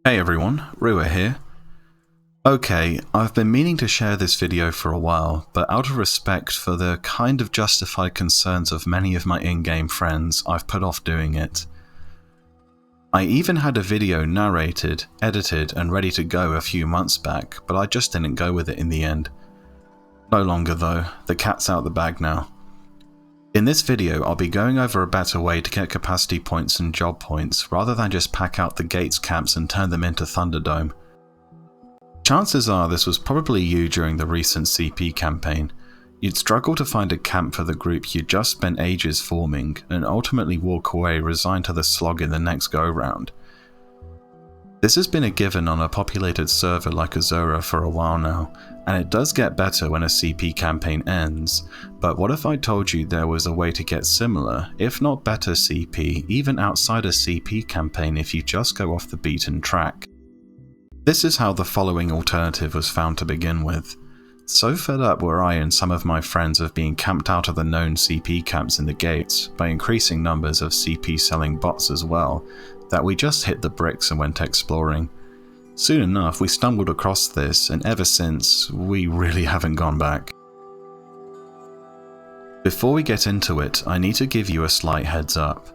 Hey everyone, Rua here. Okay, I've been meaning to share this video for a while, but out of respect for the kind of justified concerns of many of my in-game friends, I've put off doing it. I even had a video narrated, edited and ready to go a few months back, but I just didn't go with it in the end. No longer though, the cat's out the bag now. In this video, I'll be going over a better way to get capacity points and job points rather than just pack out the gates camps and turn them into Thunderdome. Chances are this was probably you during the recent CP campaign. You'd struggle to find a camp for the group you just spent ages forming and ultimately walk away resigned to the slog in the next go round. This has been a given on a populated server like Asura for a while now, and it does get better when a CP campaign ends, but what if I told you there was a way to get similar, if not better CP, even outside a CP campaign if you just go off the beaten track? This is how the following alternative was found to begin with. So fed up were I and some of my friends of being camped out of the known CP camps in the gates, by increasing numbers of CP selling bots as well, that we just hit the bricks and went exploring. Soon enough we stumbled across this, and ever since, we really haven't gone back. Before we get into it, I need to give you a slight heads up.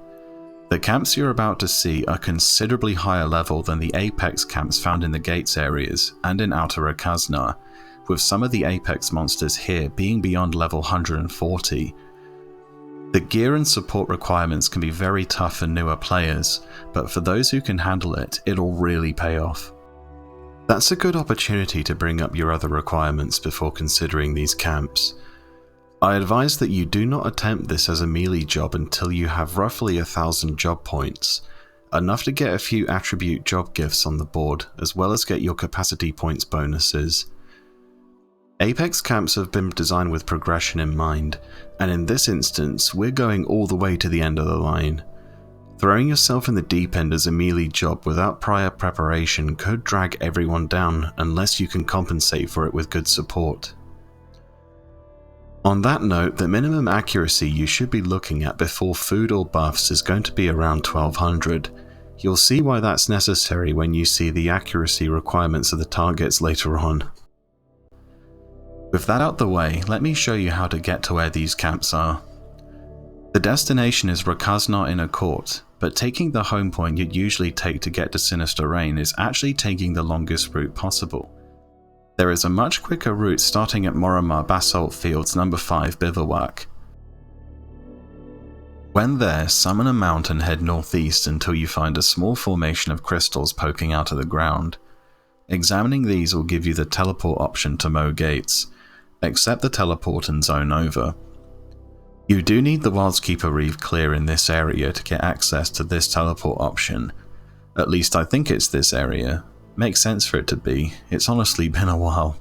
The camps you're about to see are considerably higher level than the Apex camps found in the Gates areas and in Outer Rakaznar, with some of the Apex monsters here being beyond level 140. The gear and support requirements can be very tough for newer players, but for those who can handle it, it'll really pay off. That's a good opportunity to bring up your other requirements before considering these camps. I advise that you do not attempt this as a melee job until you have roughly 1,000 job points, enough to get a few attribute job gifts on the board, as well as get your capacity points bonuses. Apex camps have been designed with progression in mind, and in this instance, we're going all the way to the end of the line. Throwing yourself in the deep end as a melee job without prior preparation could drag everyone down unless you can compensate for it with good support. On that note, the minimum accuracy you should be looking at before food or buffs is going to be around 1200. You'll see why that's necessary when you see the accuracy requirements of the targets later on. With that out the way, let me show you how to get to where these camps are. The destination is Rakaznar Inner Court, but taking the home point you'd usually take to get to Sinister Rain is actually taking the longest route possible. There is a much quicker route starting at Moramar Basalt Fields No. 5 Bivouac. When there, summon a mount and head northeast until you find a small formation of crystals poking out of the ground. Examining these will give you the teleport option to Mo Gates. Accept the teleport and zone over. You do need the Wildskeeper Reef clear in this area to get access to this teleport option. At least I think it's this area. Makes sense for it to be, it's honestly been a while.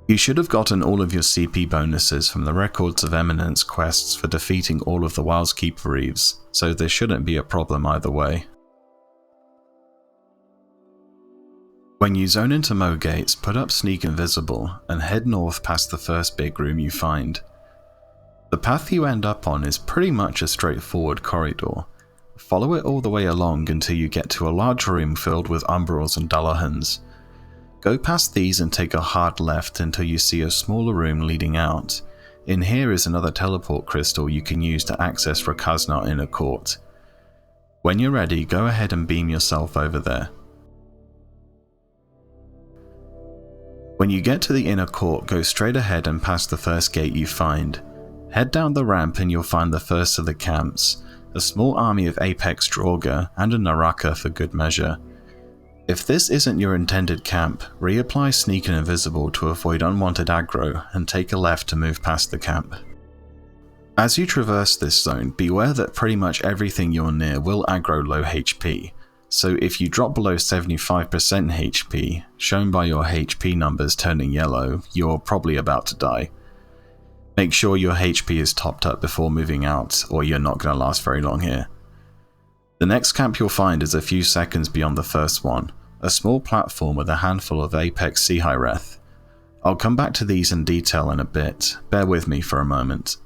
You should have gotten all of your CP bonuses from the Records of Eminence quests for defeating all of the Wildskeeper Reefs, so there shouldn't be a problem either way. When you zone into Mo Gates, put up Sneak Invisible and head north past the first big room you find. The path you end up on is pretty much a straightforward corridor. Follow it all the way along until you get to a large room filled with Umbrals and Dullahans. Go past these and take a hard left until you see a smaller room leading out. In here is another teleport crystal you can use to access Rakaznar Inner Court. When you're ready, go ahead and beam yourself over there. When you get to the inner court, go straight ahead and past the first gate you find. Head down the ramp and you'll find the first of the camps, a small army of Apex Draugar and a Naraka for good measure. If this isn't your intended camp, reapply Sneak and Invisible to avoid unwanted aggro and take a left to move past the camp. As you traverse this zone, beware that pretty much everything you're near will aggro low HP. So if you drop below 75% HP, shown by your HP numbers turning yellow, you're probably about to die. Make sure your HP is topped up before moving out, or you're not going to last very long here. The next camp you'll find is a few seconds beyond the first one, a small platform with a handful of Apex Sea Hyreth. I'll come back to these in detail in a bit, bear with me for a moment.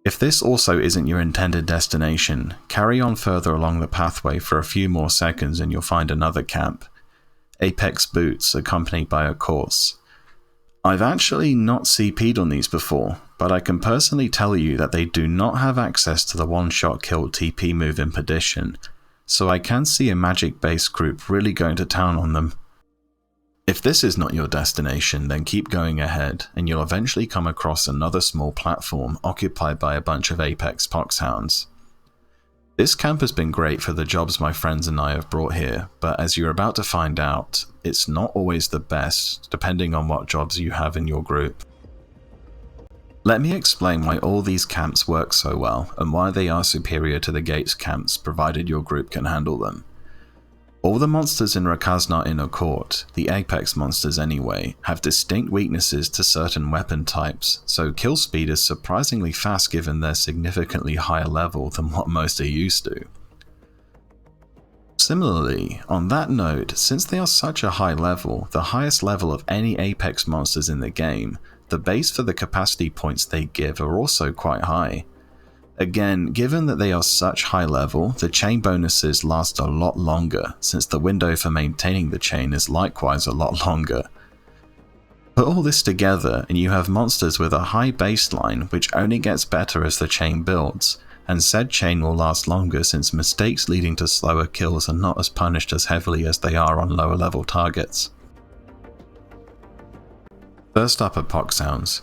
If this also isn't your intended destination, carry on further along the pathway for a few more seconds and you'll find another camp. Apex boots accompanied by a course. I've actually not CP'd on these before, but I can personally tell you that they do not have access to the one-shot kill TP move in Perdition, so I can see a magic-based group really going to town on them. If this is not your destination, then keep going ahead, and you'll eventually come across another small platform occupied by a bunch of Apex Poxhounds. This camp has been great for the jobs my friends and I have brought here, but as you're about to find out, it's not always the best, depending on what jobs you have in your group. Let me explain why all these camps work so well, and why they are superior to the Gates camps, provided your group can handle them. All the monsters in Rakazna Inner Court, the Apex monsters anyway, have distinct weaknesses to certain weapon types, so kill speed is surprisingly fast given their significantly higher level than what most are used to. Similarly, on that note, since they are such a high level, the highest level of any Apex monsters in the game, the base for the capacity points they give are also quite high. Again, given that they are such high level, the chain bonuses last a lot longer, since the window for maintaining the chain is likewise a lot longer. Put all this together and you have monsters with a high baseline which only gets better as the chain builds, and said chain will last longer since mistakes leading to slower kills are not as punished as heavily as they are on lower level targets. First up are Poxhounds.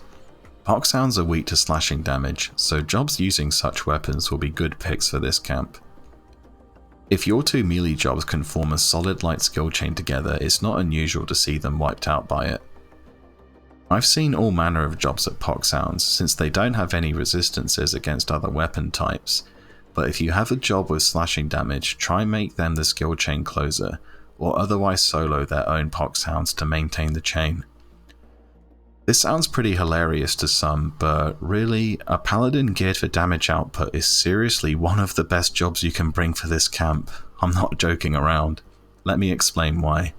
Poxhounds are weak to slashing damage, so jobs using such weapons will be good picks for this camp. If your two melee jobs can form a solid light skill chain together, it's not unusual to see them wiped out by it. I've seen all manner of jobs at Poxhounds since they don't have any resistances against other weapon types, but if you have a job with slashing damage, try make them the skill chain closer, or otherwise solo their own Poxhounds to maintain the chain. This sounds pretty hilarious to some, but really, a paladin geared for damage output is seriously one of the best jobs you can bring for this camp. I'm not joking around. Let me explain why.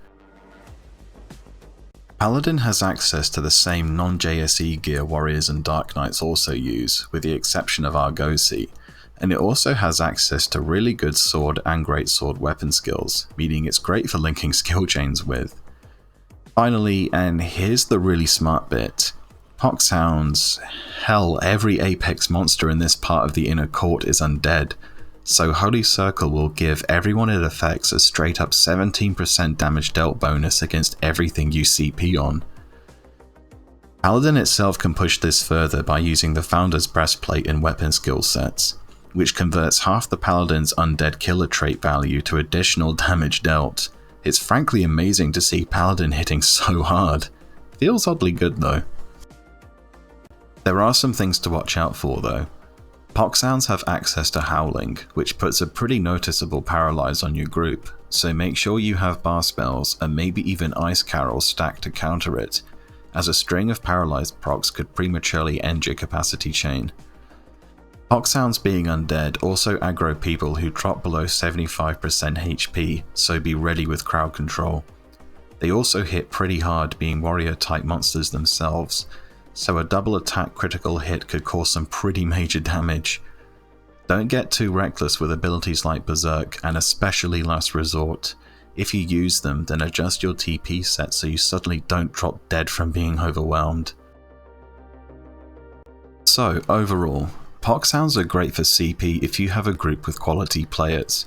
Paladin has access to the same non-JSE gear warriors and Dark Knights also use, with the exception of Argosy, and it also has access to really good sword and greatsword weapon skills, meaning it's great for linking skill chains with. Finally, and here's the really smart bit, Poxhounds, hell, every Apex monster in this part of the Inner Court is undead, so Holy Circle will give everyone it affects a straight up 17% damage dealt bonus against everything you CP on. Paladin itself can push this further by using the Founder's Breastplate in weapon skill sets, which converts half the Paladin's undead killer trait value to additional damage dealt. It's frankly amazing to see Paladin hitting so hard. Feels oddly good though. There are some things to watch out for though. Poxhounds have access to Howling, which puts a pretty noticeable paralyze on your group, so make sure you have bar spells and maybe even Ice Carols stacked to counter it, as a string of paralyzed procs could prematurely end your capacity chain. Poxhounds being undead also aggro people who drop below 75% HP, so be ready with crowd control. They also hit pretty hard being warrior type monsters themselves, so a double attack critical hit could cause some pretty major damage. Don't get too reckless with abilities like Berserk and especially Last Resort. If you use them, then adjust your TP set so you suddenly don't drop dead from being overwhelmed. So overall, Poxhounds are great for CP if you have a group with quality players.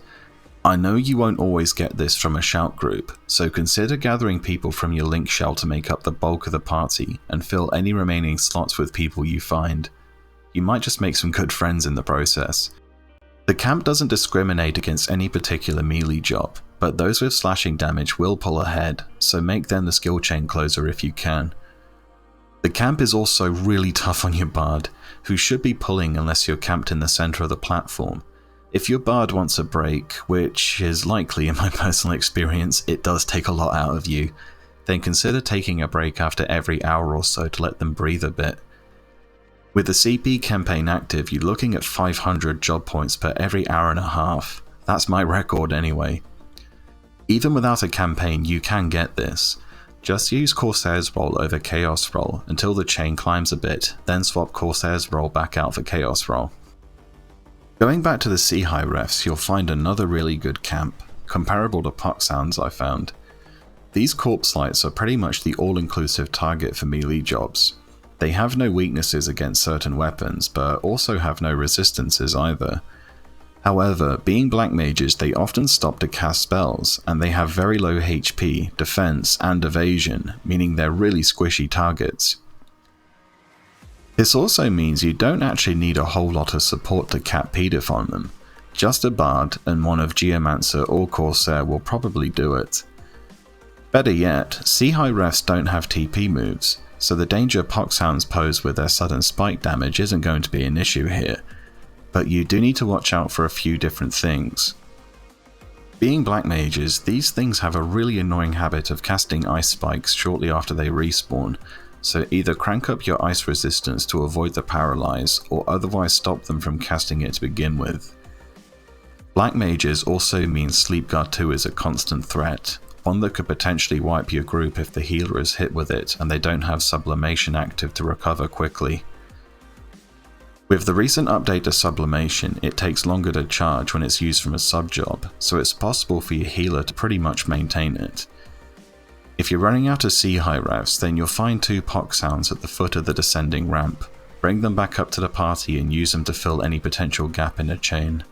I know you won't always get this from a shout group, so consider gathering people from your link shell to make up the bulk of the party and fill any remaining slots with people you find. You might just make some good friends in the process. The camp doesn't discriminate against any particular melee job, but those with slashing damage will pull ahead, so make them the skill chain closer if you can. The camp is also really tough on your bard, who should be pulling unless you're camped in the center of the platform. If your bard wants a break, which is likely in my personal experience, it does take a lot out of you, then consider taking a break after every hour or so to let them breathe a bit. With the CP campaign active, you're looking at 500 job points per every hour and a half. That's my record anyway. Even without a campaign, you can get this. Just use Corsair's roll over Chaos roll until the chain climbs a bit, then swap Corsair's roll back out for Chaos roll. Going back to the Sea High refs, you'll find another really good camp, comparable to Poxhounds I found. These corpse lights are pretty much the all-inclusive target for melee jobs. They have no weaknesses against certain weapons, but also have no resistances either. However, being black mages, they often stop to cast spells, and they have very low HP, defense, and evasion, meaning they're really squishy targets. This also means you don't actually need a whole lot of support to cap Pedif on them. Just a Bard and one of Geomancer or Corsair will probably do it. Better yet, Sea High refs don't have TP moves, so the danger Poxhounds pose with their sudden spike damage isn't going to be an issue here, but you do need to watch out for a few different things. Being black mages, these things have a really annoying habit of casting ice spikes shortly after they respawn, so either crank up your ice resistance to avoid the paralyze, or otherwise stop them from casting it to begin with. Black mages also means Sleepguard 2 is a constant threat, one that could potentially wipe your group if the healer is hit with it and they don't have sublimation active to recover quickly. With the recent update to sublimation, it takes longer to charge when it's used from a sub-job, so it's possible for your healer to pretty much maintain it. If you're running out of Sea High refs, then you'll find 2 Poxhounds at the foot of the descending ramp. Bring them back up to the party and use them to fill any potential gap in a chain.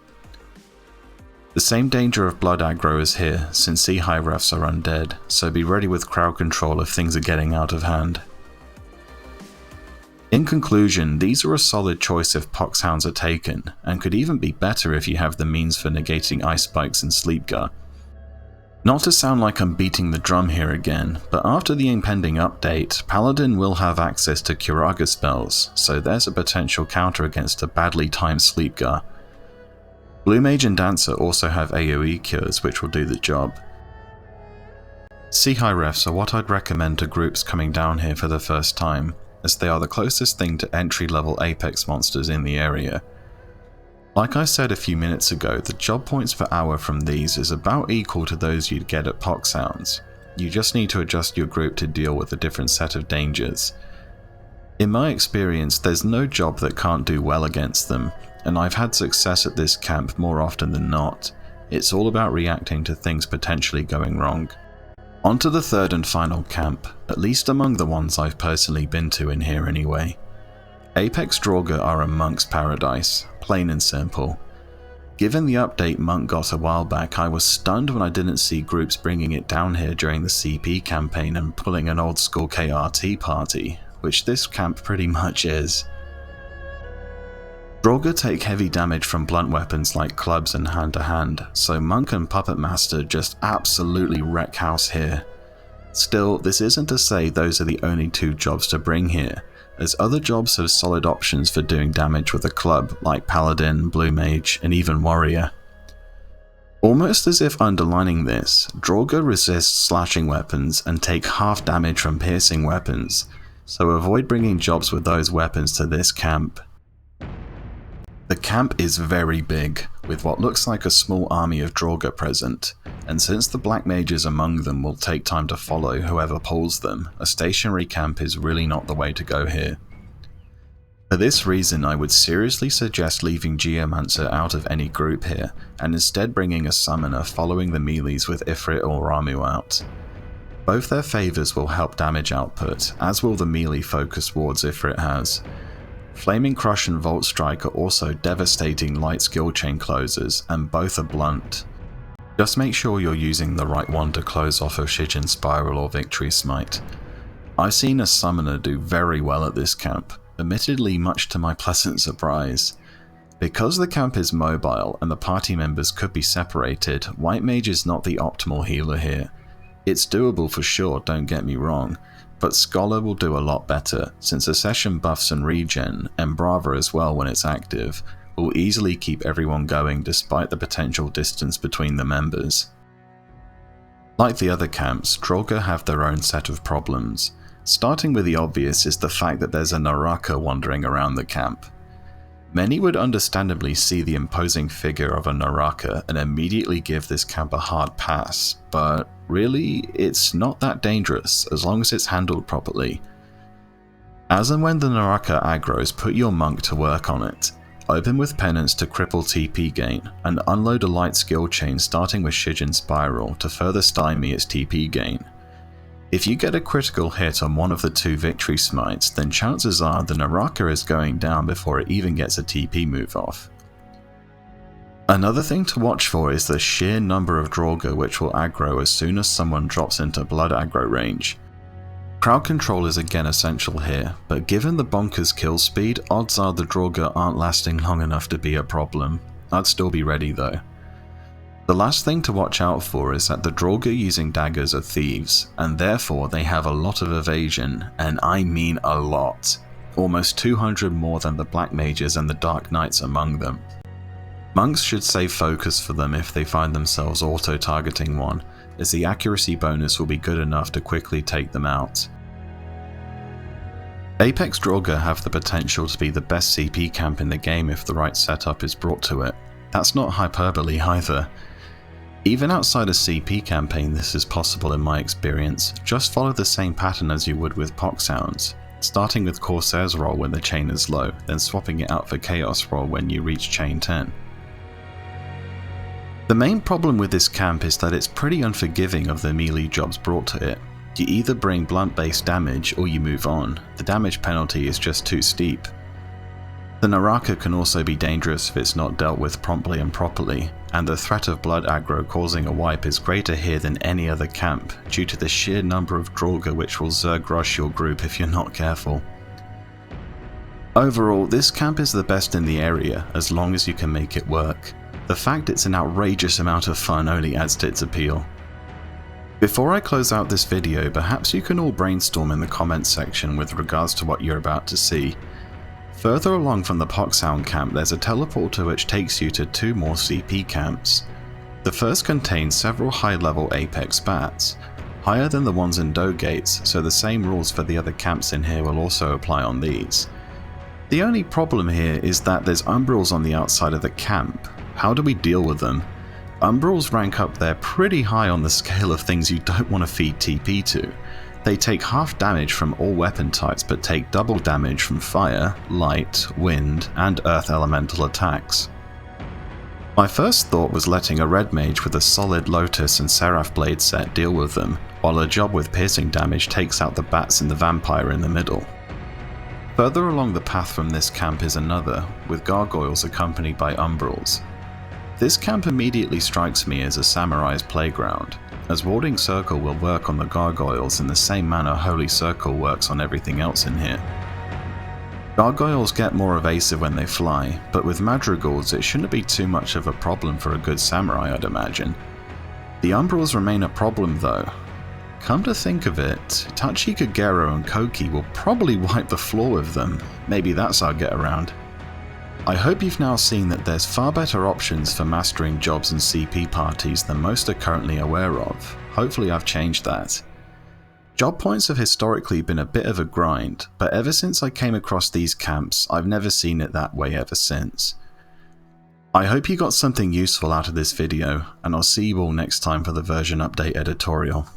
The same danger of blood aggro is here, since Sea High refs are undead, so be ready with crowd control if things are getting out of hand. In conclusion, these are a solid choice if Poxhounds are taken, and could even be better if you have the means for negating ice spikes and Sleepguard. Not to sound like I'm beating the drum here again, but after the impending update, Paladin will have access to Curaga spells, so there's a potential counter against a badly timed Sleepguard. Blue Mage and Dancer also have AoE cures which will do the job. Sea High refs are what I'd recommend to groups coming down here for the first time, as they are the closest thing to entry-level Apex monsters in the area. Like I said a few minutes ago, the job points per hour from these is about equal to those you'd get at Poxhounds. You just need to adjust your group to deal with a different set of dangers. In my experience, there's no job that can't do well against them, and I've had success at this camp more often than not. It's all about reacting to things potentially going wrong. On to the third and final camp, at least among the ones I've personally been to in here anyway. Apex Draugar are a monk's paradise, plain and simple. Given the update Monk got a while back, I was stunned when I didn't see groups bringing it down here during the CP campaign and pulling an old school KRT party, which this camp pretty much is. Draugar take heavy damage from blunt weapons like clubs and hand-to-hand, so Monk and Puppet Master just absolutely wreck house here. Still, this isn't to say those are the only 2 jobs to bring here, as other jobs have solid options for doing damage with a club like Paladin, Blue Mage, and even Warrior. Almost as if underlining this, Draugar resists slashing weapons and take half damage from piercing weapons, so avoid bringing jobs with those weapons to this camp. The camp is very big, with what looks like a small army of Draugar present, and since the black mages among them will take time to follow whoever pulls them, a stationary camp is really not the way to go here. For this reason, I would seriously suggest leaving Geomancer out of any group here, and instead bringing a summoner following the melees with Ifrit or Ramu out. Both their favours will help damage output, as will the melee focus wards Ifrit has. Flaming Crush and Volt Strike are also devastating light skill chain closers, and both are blunt. Just make sure you're using the right one to close off a Shijin Spiral or Victory Smite. I've seen a summoner do very well at this camp, admittedly much to my pleasant surprise. Because the camp is mobile and the party members could be separated, White Mage is not the optimal healer here. It's doable for sure, don't get me wrong, but Scholar will do a lot better, since Accession buffs and regen, and Brava as well when it's active, will easily keep everyone going despite the potential distance between the members. Like the other camps, Draugar have their own set of problems. Starting with the obvious is the fact that there's a Naraka wandering around the camp. Many would understandably see the imposing figure of a Naraka and immediately give this camp a hard pass, but really, it's not that dangerous as long as it's handled properly. As and when the Naraka aggros, put your monk to work on it. Open with Penance to cripple TP gain, and unload a light skill chain starting with Shijin Spiral to further stymie its TP gain. If you get a critical hit on one of the 2 victory smites, then chances are the Naraka is going down before it even gets a TP move off. Another thing to watch for is the sheer number of Draugar which will aggro as soon as someone drops into blood aggro range. Crowd control is again essential here, but given the bonkers kill speed, odds are the Draugar aren't lasting long enough to be a problem. I'd still be ready though. The last thing to watch out for is that the Draugar using daggers are thieves, and therefore they have a lot of evasion, and I mean a lot. Almost 200 more than the Black Mages and the Dark Knights among them. Monks should save focus for them if they find themselves auto-targeting one, as the accuracy bonus will be good enough to quickly take them out. Apex Draugar have the potential to be the best CP camp in the game if the right setup is brought to it. That's not hyperbole either. Even outside a CP campaign this is possible in my experience. Just follow the same pattern as you would with Poxhounds, starting with Corsair's roll when the chain is low, then swapping it out for Chaos roll when you reach chain 10. The main problem with this camp is that it's pretty unforgiving of the melee jobs brought to it. You either bring blunt based damage or you move on. The damage penalty is just too steep. The Naraka can also be dangerous if it's not dealt with promptly and properly, and the threat of blood aggro causing a wipe is greater here than any other camp due to the sheer number of Draugar which will Zerg rush your group if you're not careful. Overall, this camp is the best in the area as long as you can make it work. The fact it's an outrageous amount of fun only adds to its appeal. Before I close out this video, perhaps you can all brainstorm in the comments section with regards to what you're about to see. Further along from the Poxhound camp there's a teleporter which takes you to 2 more CP camps. The first contains several high-level Apex bats, higher than the ones in Dogates, so the same rules for the other camps in here will also apply on these. The only problem here is that there's Umbrals on the outside of the camp. How do we deal with them? Umbrals rank up there pretty high on the scale of things you don't want to feed TP to. They take half damage from all weapon types but take double damage from fire, light, wind, and earth elemental attacks. My first thought was letting a red mage with a solid Lotus and Seraph Blade set deal with them, while a job with piercing damage takes out the bats and the vampire in the middle. Further along the path from this camp is another, with gargoyles accompanied by Umbrals. This camp immediately strikes me as a samurai's playground, as Warding Circle will work on the gargoyles in the same manner Holy Circle works on everything else in here. Gargoyles get more evasive when they fly, but with madrigals it shouldn't be too much of a problem for a good samurai, I'd imagine. The Umbrals remain a problem though. Come to think of it, Tachi Kagero and Koki will probably wipe the floor with them. Maybe that's our get around. I hope you've now seen that there's far better options for mastering jobs and CP parties than most are currently aware of. Hopefully I've changed that. Job points have historically been a bit of a grind, but ever since I came across these camps, I've never seen it that way ever since. I hope you got something useful out of this video, and I'll see you all next time for the version update editorial.